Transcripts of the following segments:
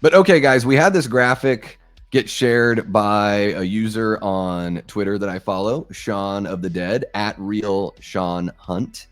But okay, guys, we had this graphic get shared by a user on Twitter that I follow, Shaun of the Dead, at Real Sean Hunt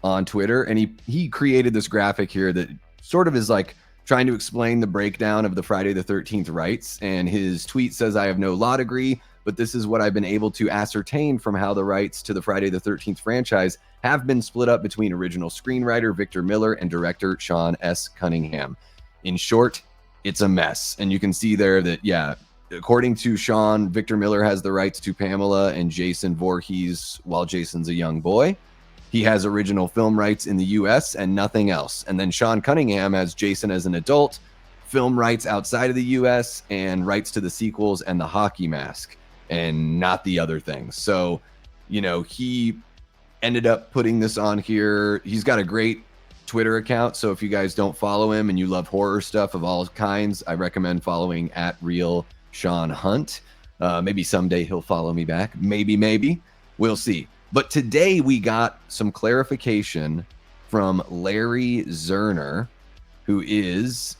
on Twitter. And he created this graphic here that sort of is like trying to explain the breakdown of the Friday the 13th rights. And his tweet says, I have no law degree, but this is what I've been able to ascertain from how the rights to the Friday the 13th franchise have been split up between original screenwriter Victor Miller and director Sean S. Cunningham. In short, it's a mess. And you can see there that, yeah, according to Sean, Victor Miller has the rights to Pamela and Jason Voorhees while Jason's a young boy. He has original film rights in the US and nothing else. And then Sean Cunningham has Jason as an adult, film rights outside of the US, and rights to the sequels and the hockey mask, and not the other things. So, you know, he ended up putting this on here. He's got a great Twitter account, so if you guys don't follow him and you love horror stuff of all kinds, I recommend following at Real Sean Hunt. Maybe someday he'll follow me back. Maybe. We'll see. But today we got some clarification from Larry Zerner, who is,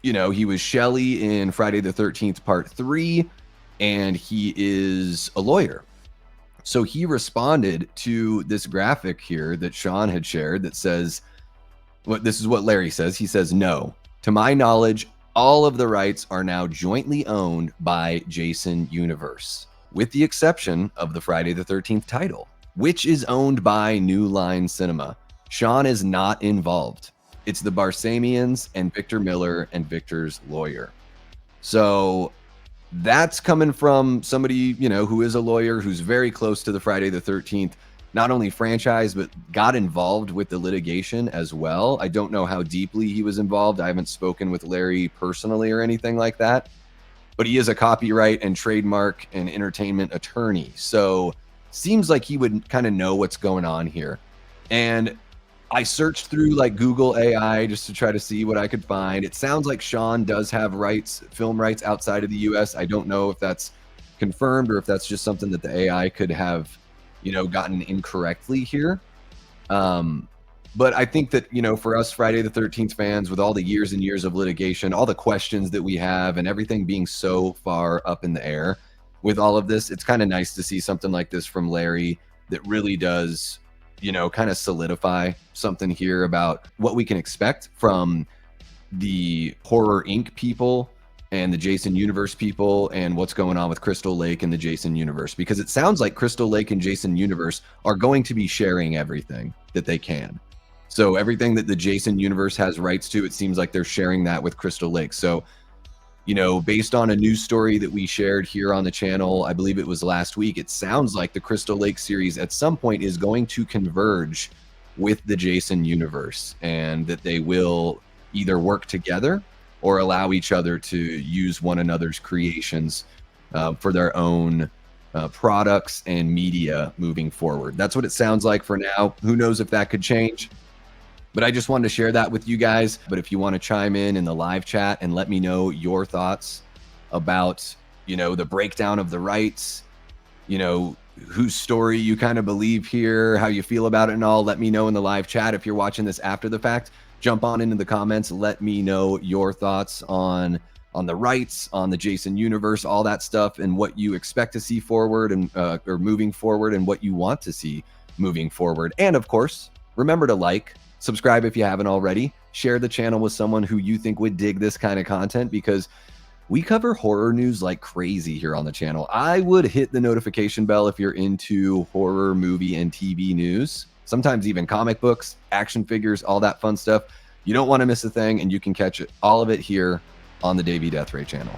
you know, he was Shelley in Friday the 13th Part 3, and he is a lawyer. So he responded to this graphic here that Sean had shared that says, this is what Larry says. He says, no, to my knowledge, all of the rights are now jointly owned by Jason Universe, with the exception of the Friday the 13th title, which is owned by New Line Cinema. Sean is not involved. It's the Barsamians and Victor Miller and Victor's lawyer. So that's coming from somebody, you know, who is a lawyer, who's very close to the Friday the 13th, not only franchise, but got involved with the litigation as well. I don't know how deeply he was involved. I haven't spoken with Larry personally or anything like that, but he is a copyright and trademark and entertainment attorney. So seems like he would kind of know what's going on here. And I searched through like Google AI just to try to see what I could find. It sounds like Sean does have rights, film rights outside of the US. I don't know if that's confirmed or if that's just something that the AI could have, you know, gotten incorrectly here. But I think that, you know, for us Friday the 13th fans, with all the years and years of litigation, all the questions that we have and everything being so far up in the air with all of this, it's kind of nice to see something like this from Larry that really does, you know, kind of solidify something here about what we can expect from the Horror Inc. people and the Jason Universe people, and what's going on with Crystal Lake and the Jason Universe, because it sounds like Crystal Lake and Jason Universe are going to be sharing everything that they can. So everything that the Jason Universe has rights to, it seems like they're sharing that with Crystal Lake. So, you know, based on a news story that we shared here on the channel, I believe it was last week, it sounds like the Crystal Lake series at some point is going to converge with the Jason Universe, and that they will either work together or allow each other to use one another's creations for their own products and media moving forward. That's what it sounds like for now. Who knows if that could change? But I just wanted to share that with you guys. But if you want to chime in the live chat and let me know your thoughts about, you know, the breakdown of the rights, you know, whose story you kind of believe here, how you feel about it and all, let me know in the live chat. If you're watching this after the fact, jump on into the comments. Let me know your thoughts on the rights, on the Jason Universe, all that stuff, and what you expect to see forward and or moving forward, and what you want to see moving forward. And of course, remember to like, subscribe if you haven't already, share the channel with someone who you think would dig this kind of content, because we cover horror news like crazy here on the channel. I would hit the notification bell if you're into horror movie and TV news, sometimes even comic books, action figures, all that fun stuff. You don't want to miss a thing, and you can catch all of it here on the Davey Deathray channel.